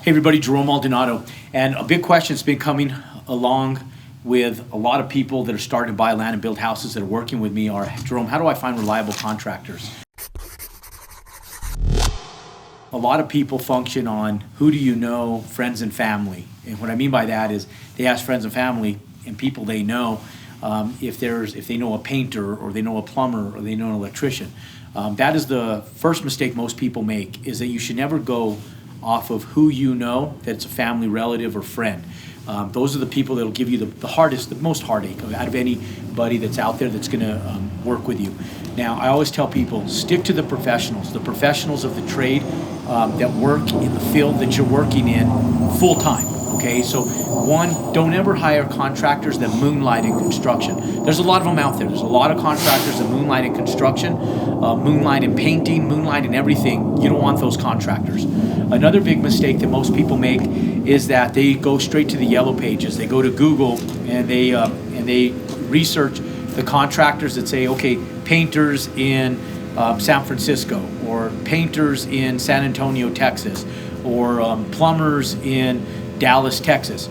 Hey everybody, Jerome Maldonado. And a big question that's been coming along with a lot of people that are starting to buy land and build houses that are working with me are, Jerome, how do I find reliable contractors? A lot of people function on who do you know, friends and family. And what I mean by that is they ask friends and family and people they know if they know a painter or they know a plumber or they know an electrician. That is the first mistake most people make, is that you should never go off of who you know, that it's a family relative or friend. Those are the people that will give you the most heartache out of anybody that's out there that's going to work with you. Now, I always tell people, stick to the professionals of the trade that work in the field that you're working in full time. Okay, so one, don't ever hire contractors that moonlight in construction. There's a lot of them out there. There's a lot of contractors that moonlight in construction, moonlight in painting, moonlight in everything. You don't want those contractors. Another big mistake that most people make is that they go straight to the yellow pages. They go to Google and they research the contractors that say, okay, painters in San Francisco, or painters in San Antonio, Texas, or plumbers in Dallas, Texas.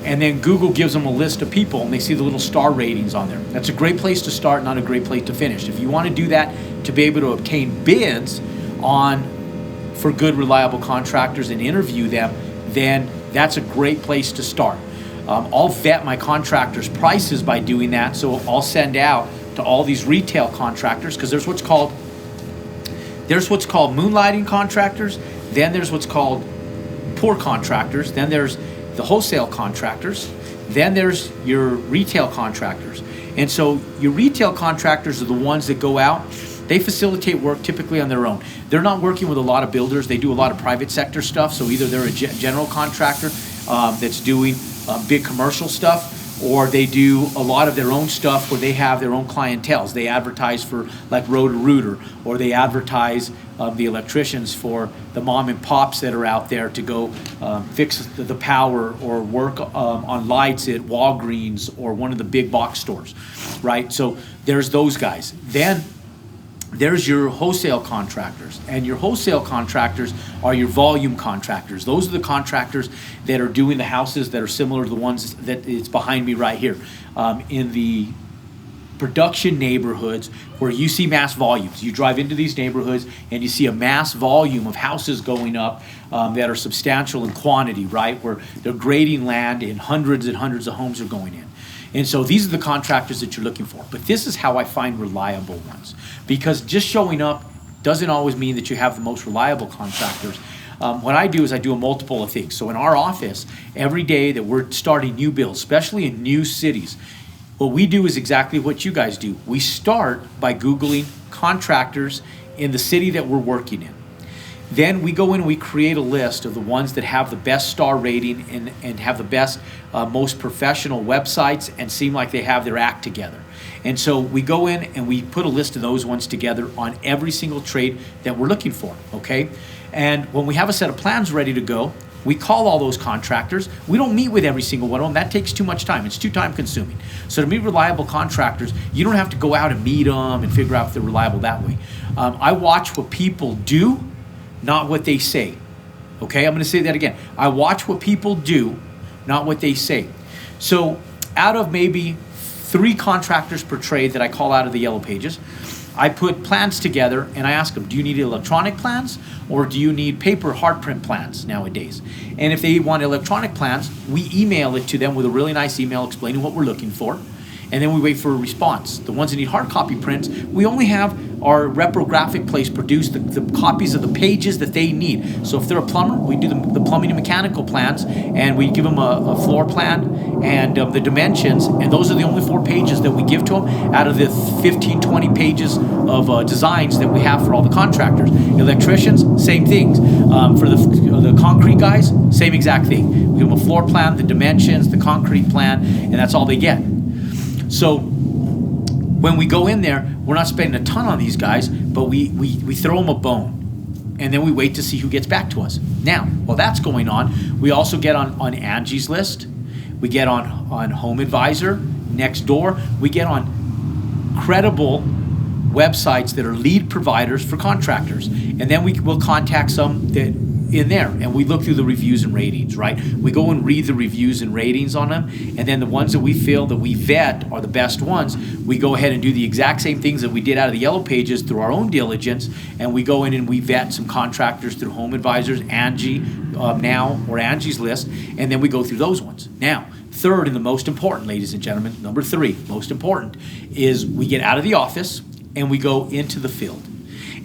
And then Google gives them a list of people and they see the little star ratings on there. That's a great place to start, not a great place to finish. If you want to do that to be able to obtain bids for good, reliable contractors and interview them, then that's a great place to start. I'll vet my contractors' prices by doing that. So I'll send out to all these retail contractors, because there's what's called moonlighting contractors, then there's what's called poor contractors, then there's the wholesale contractors, then there's your retail contractors. And so your retail contractors are the ones that go out. They facilitate work typically on their own. They're not working with a lot of builders. They do a lot of private sector stuff. So either they're a general contractor that's doing big commercial stuff, or they do a lot of their own stuff where they have their own clientels. They advertise for like Roto-Rooter, or they advertise the electricians for the mom and pops that are out there to go fix the power or work on lights at Walgreens or one of the big box stores, right? So there's those guys. Then there's your wholesale contractors, and your wholesale contractors are your volume contractors. Those are the contractors that are doing the houses that are similar to the ones that it's behind me right here. In the production neighborhoods where you see mass volumes. You drive into these neighborhoods and you see a mass volume of houses going up that are substantial in quantity, right? Where they're grading land and hundreds and hundreds of homes are going in. And so these are the contractors that you're looking for. But this is how I find reliable ones. Because just showing up doesn't always mean that you have the most reliable contractors. What I do is I do a multiple of things. So in our office, every day that we're starting new builds, especially in new cities, what we do is exactly what you guys do. We start by Googling contractors in the city that we're working in. Then we go in and we create a list of the ones that have the best star rating and have the best, most professional websites and seem like they have their act together. And so we go in and we put a list of those ones together on every single trade that we're looking for, okay? And when we have a set of plans ready to go, we call all those contractors. We don't meet with every single one of them. That takes too much time. It's too time consuming. So to meet reliable contractors, you don't have to go out and meet them and figure out if they're reliable that way. I watch what people do, not what they say. Okay, I'm going to say that again. I watch what people do, not what they say. So out of maybe 3 contractors per trade that I call out of the yellow pages, I put plans together and I ask them, do you need electronic plans or do you need paper hard print plans nowadays? And if they want electronic plans, we email it to them with a really nice email explaining what we're looking for. And then we wait for a response. The ones that need hard copy prints, we only have our reprographic place produce the copies of the pages that they need. So if they're a plumber, we do the plumbing and mechanical plans, and we give them a floor plan and the dimensions, and those are the only 4 pages that we give to them out of the 15, 20 pages of designs that we have for all the contractors. Electricians, same things. For the concrete guys, same exact thing. We give them a floor plan, the dimensions, the concrete plan, and that's all they get. So when we go in there, we're not spending a ton on these guys, but we throw them a bone. And then we wait to see who gets back to us. Now, while that's going on, we also get on Angie's List. We get on Home Advisor, Nextdoor. We get on credible websites that are lead providers for contractors. And then we will contact some that in there and we look through the reviews and ratings, right? We go and read the reviews and ratings on them, and then the ones that we feel that we vet are the best ones, we go ahead and do the exact same things that we did out of the Yellow Pages through our own diligence, and we go in and we vet some contractors through Home Advisors, Angie now, or Angie's List, and then we go through those ones. Now, third and the most important, ladies and gentlemen, number 3, most important, is we get out of the office and we go into the field.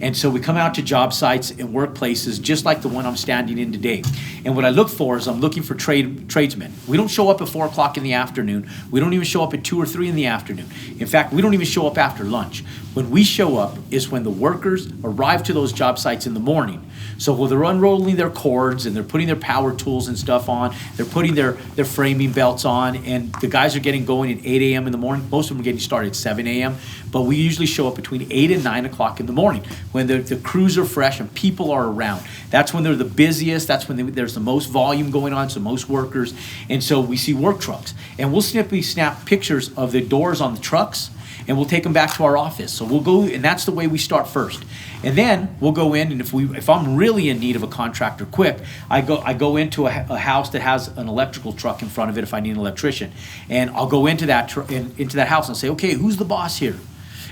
And so we come out to job sites and workplaces just like the one I'm standing in today. And what I look for is I'm looking for tradesmen. We don't show up at 4 o'clock in the afternoon. We don't even show up at 2 or 3 in the afternoon. In fact, we don't even show up after lunch. When we show up is when the workers arrive to those job sites in the morning. So when they're unrolling their cords and they're putting their power tools and stuff on, they're putting their framing belts on, and the guys are getting going at 8 a.m. in the morning. Most of them are getting started at 7 a.m., but we usually show up between 8 and 9 o'clock in the morning when the crews are fresh and people are around. That's when they're the busiest. That's when there's the most volume going on, so most workers. And so we see work trucks. And we'll simply snap pictures of the doors on the trucks, and we'll take them back to our office. So we'll go, and that's the way we start first. And then we'll go in, and if I'm really in need of a contractor quick, I go into a house that has an electrical truck in front of it if I need an electrician. And I'll go into that house and say, okay, who's the boss here?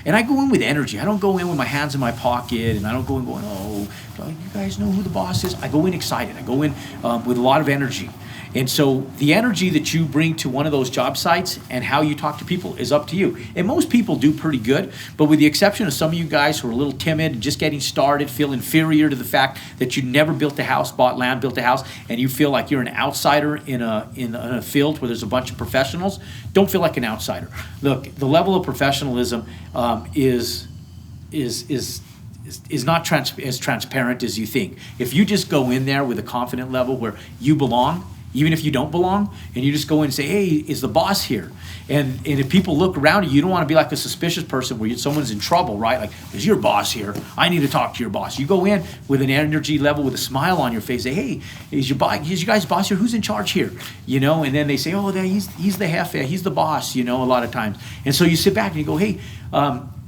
And I go in with energy. I don't go in with my hands in my pocket, and I don't go in going, oh, you guys know who the boss is? I go in excited. I go in with a lot of energy. And so the energy that you bring to one of those job sites and how you talk to people is up to you. And most people do pretty good, but with the exception of some of you guys who are a little timid and just getting started, feel inferior to the fact that you never built a house, bought land, built a house, and you feel like you're an outsider in a field where there's a bunch of professionals, don't feel like an outsider. Look, the level of professionalism is not as transparent as you think. If you just go in there with a confident level where you belong, even if you don't belong, and you just go in and say, hey, is the boss here? And if people look around you don't want to be like a suspicious person where someone's in trouble, right? Like, is your boss here? I need to talk to your boss. You go in with an energy level, with a smile on your face, say, hey, is your guys' boss here? Who's in charge here? And then they say, oh, he's the jefe, he's the boss, a lot of times. And so you sit back and you go, hey,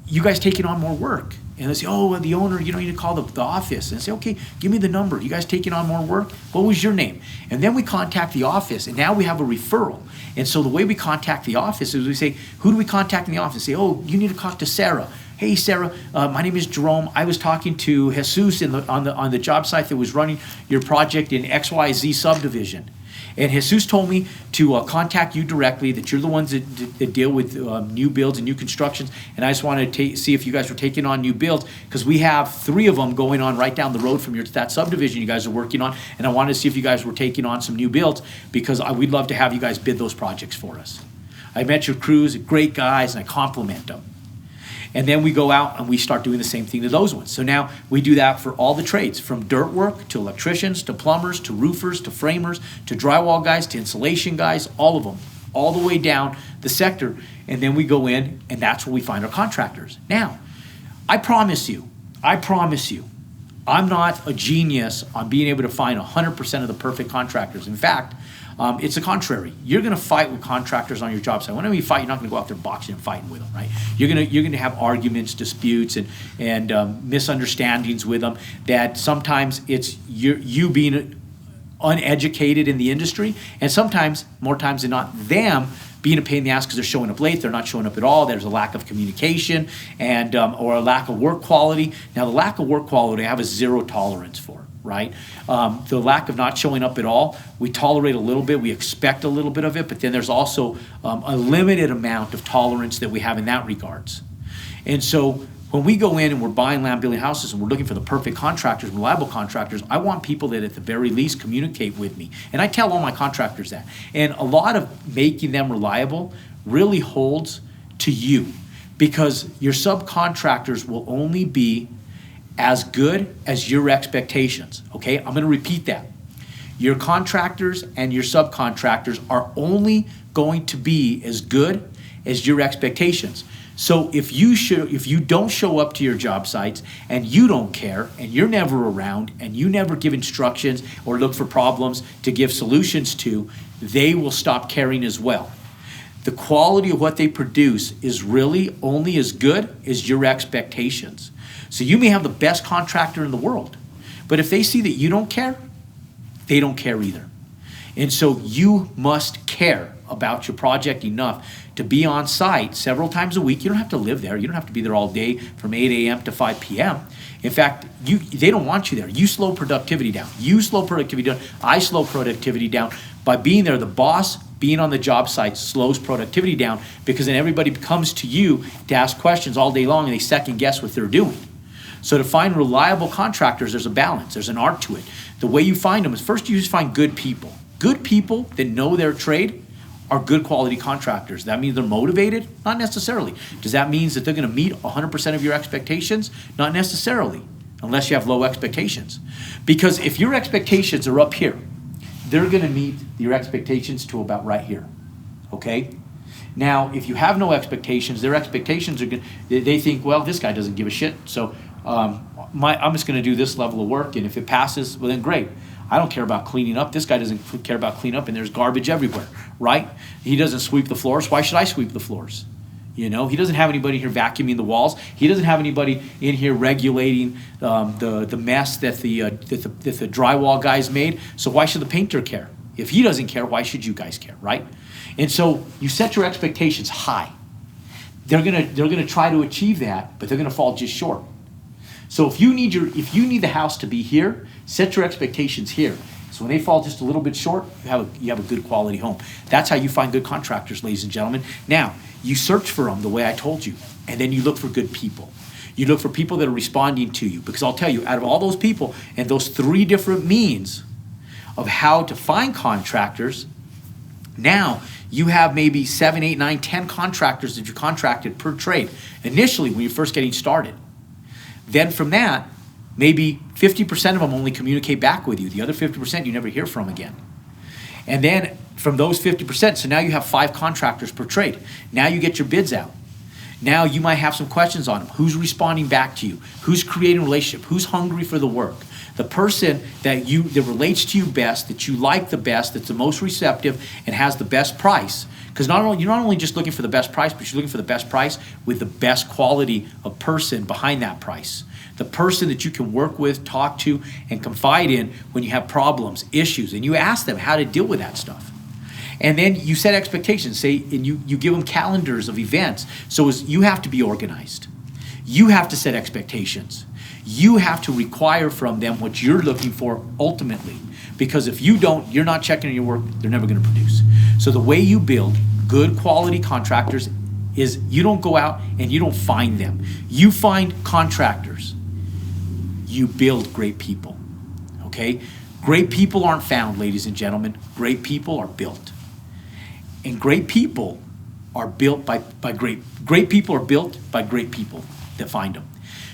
you guys taking on more work? And they say, oh, well, the owner, you need to call the office. And say, okay, give me the number. You guys taking on more work? What was your name? And then we contact the office, and now we have a referral. And so the way we contact the office is we say, who do we contact in the office? Say, oh, you need to talk to Sarah. Hey, Sarah, my name is Jerome. I was talking to Jesus on the job site that was running your project in XYZ subdivision. And Jesus told me to contact you directly, that you're the ones that deal with new builds and new constructions. And I just wanted to see if you guys were taking on new builds, because we have 3 of them going on right down the road from that subdivision you guys are working on. And I wanted to see if you guys were taking on some new builds, because we'd love to have you guys bid those projects for us. I met your crews, great guys, and I compliment them. And then we go out and we start doing the same thing to those ones. So now we do that for all the trades, from dirt work to electricians to plumbers to roofers to framers to drywall guys to insulation guys, all of them, all the way down the sector. And then we go in, and that's where we find our contractors. Now, I promise you, I'm not a genius on being able to find 100% of the perfect contractors. In fact, it's the contrary. You're going to fight with contractors on your job site. Whenever you fight, you're not going to go out there boxing and fighting with them, right? You're going to have arguments, disputes, and misunderstandings with them. That sometimes it's you being uneducated in the industry, and sometimes, more times than not, them being a pain in the ass because they're showing up late, they're not showing up at all, there's a lack of communication, and or a lack of work quality. Now, the lack of work quality I have a 0 tolerance for, right? The lack of not showing up at all, we tolerate a little bit, we expect a little bit of it, but then there's also a limited amount of tolerance that we have in that regards. And so when we go in and we're buying land, building houses, and we're looking for the perfect contractors, reliable contractors, I want people that at the very least communicate with me. And I tell all my contractors that. And a lot of making them reliable really holds to you, because your subcontractors will only be as good as your expectations, okay? I'm gonna repeat that. Your contractors and your subcontractors are only going to be as good as your expectations. So if you don't show up to your job sites and you don't care and you're never around and you never give instructions or look for problems to give solutions to, they will stop caring as well. The quality of what they produce is really only as good as your expectations. So you may have the best contractor in the world, but if they see that you don't care, they don't care either. And so you must care about your project enough to be on site several times a week. You don't have to live there. You don't have to be there all day from 8 a.m. to 5 p.m. In fact, they don't want you there. You slow productivity down. You slow productivity down. I slow productivity down. By being there, the boss being on the job site slows productivity down, because then everybody comes to you to ask questions all day long and they second guess what they're doing. So to find reliable contractors, there's a balance. There's an art to it. The way you find them is, first you just find good people. Good people that know their trade are good quality contractors. That means they're motivated? Not necessarily. Does that mean that they're going to meet 100% of your expectations? Not necessarily, unless you have low expectations. Because if your expectations are up here, they're going to meet your expectations to about right here, okay? Now, if you have no expectations, their expectations are going to, they think, well, this guy doesn't give a shit, so I'm just going to do this level of work, and if it passes, well, then great. I don't care about cleaning up. This guy doesn't care about cleaning up, and there's garbage everywhere, right? He doesn't sweep the floors. Why should I sweep the floors? You know, he doesn't have anybody here vacuuming the walls. He doesn't have anybody in here regulating the mess that the drywall guys made. So why should the painter care? If he doesn't care, why should you guys care, right? And so you set your expectations high. They're gonna try to achieve that, but they're gonna fall just short. So if you need the house to be here, set your expectations here. So when they fall just a little bit short, you have a good quality home. That's how you find good contractors, ladies and gentlemen. Now, you search for them the way I told you, and then you look for good people. You look for people that are responding to you, because I'll tell you, out of all those people and those 3 different means of how to find contractors, now you have maybe 7, 8, 9, 10 contractors that you contracted per trade initially when you're first getting started. Then from that, maybe 50% of them only communicate back with you. The other 50% you never hear from again. And then from those 50%, so now you have 5 contractors per trade. Now you get your bids out. Now you might have some questions on them. Who's responding back to you? Who's creating a relationship? Who's hungry for the work? The person that relates to you best, that you like the best, that's the most receptive and has the best price. Because you're not only just looking for the best price, but you're looking for the best price with the best quality of person behind that price. The person that you can work with, talk to, and confide in when you have problems, issues, and you ask them how to deal with that stuff. And then you set expectations, and you give them calendars of events. So you have to be organized. You have to set expectations. You have to require from them what you're looking for ultimately. Because if you don't, you're not checking on your work, they're never going to produce. So the way you build good quality contractors is you don't go out and you don't find them. You find contractors. You build great people, okay? Great people aren't found, ladies and gentlemen. Great people are built. And great people are built by great people are built by great people that find them.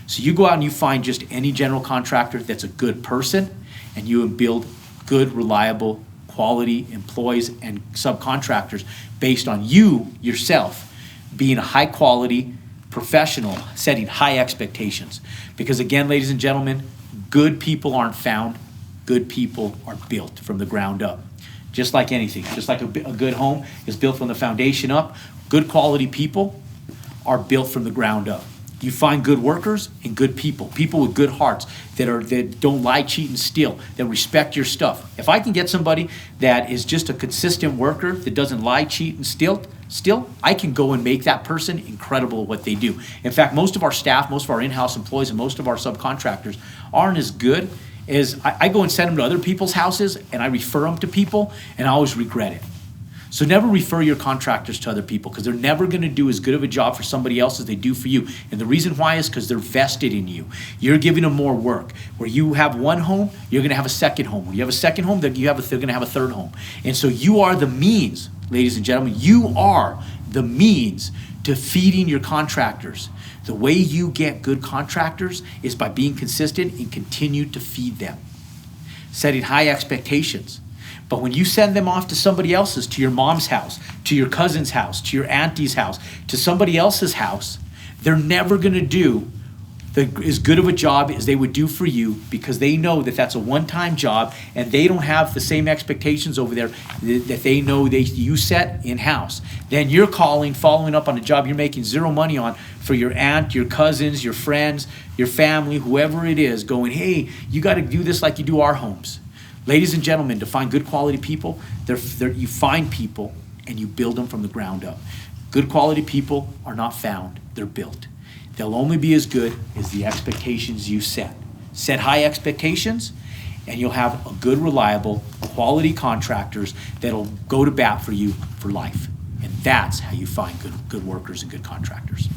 So you go out and you find just any general contractor that's a good person, and you build good, reliable, quality employees and subcontractors based on you yourself being a high quality professional, setting high expectations. Because again, ladies and gentlemen, good people aren't found, good people are built from the ground up. Just like anything, just like a good home is built from the foundation up, good quality people are built from the ground up. You find good workers and good people with good hearts that don't lie, cheat, and steal, that respect your stuff. If I can get somebody that is just a consistent worker that doesn't lie, cheat, and steal, I can go and make that person incredible at what they do. In fact, most of our staff, most of our in-house employees, and most of our subcontractors aren't as good as I go and send them to other people's houses, and I refer them to people, and I always regret it. So never refer your contractors to other people, because they're never going to do as good of a job for somebody else as they do for you. And the reason why is because they're vested in you. You're giving them more work. Where you have one home, you're going to have a second home. Where you have a second home, they're going to have a third home. And so you are the means, ladies and gentlemen, you are the means to feeding your contractors. The way you get good contractors is by being consistent and continue to feed them. Setting high expectations. But when you send them off to somebody else's, to your mom's house, to your cousin's house, to your auntie's house, to somebody else's house, they're never going to do as good of a job as they would do for you, because they know that that's a one-time job and they don't have the same expectations over there that they know you set in-house. Then you're following up on a job you're making zero money on for your aunt, your cousins, your friends, your family, whoever it is, going, hey, you got to do this like you do our homes. Ladies and gentlemen, to find good quality people, you find people and you build them from the ground up. Good quality people are not found, they're built. They'll only be as good as the expectations you set. Set high expectations, and you'll have a good, reliable, quality contractors that'll go to bat for you for life. And that's how you find good workers and good contractors.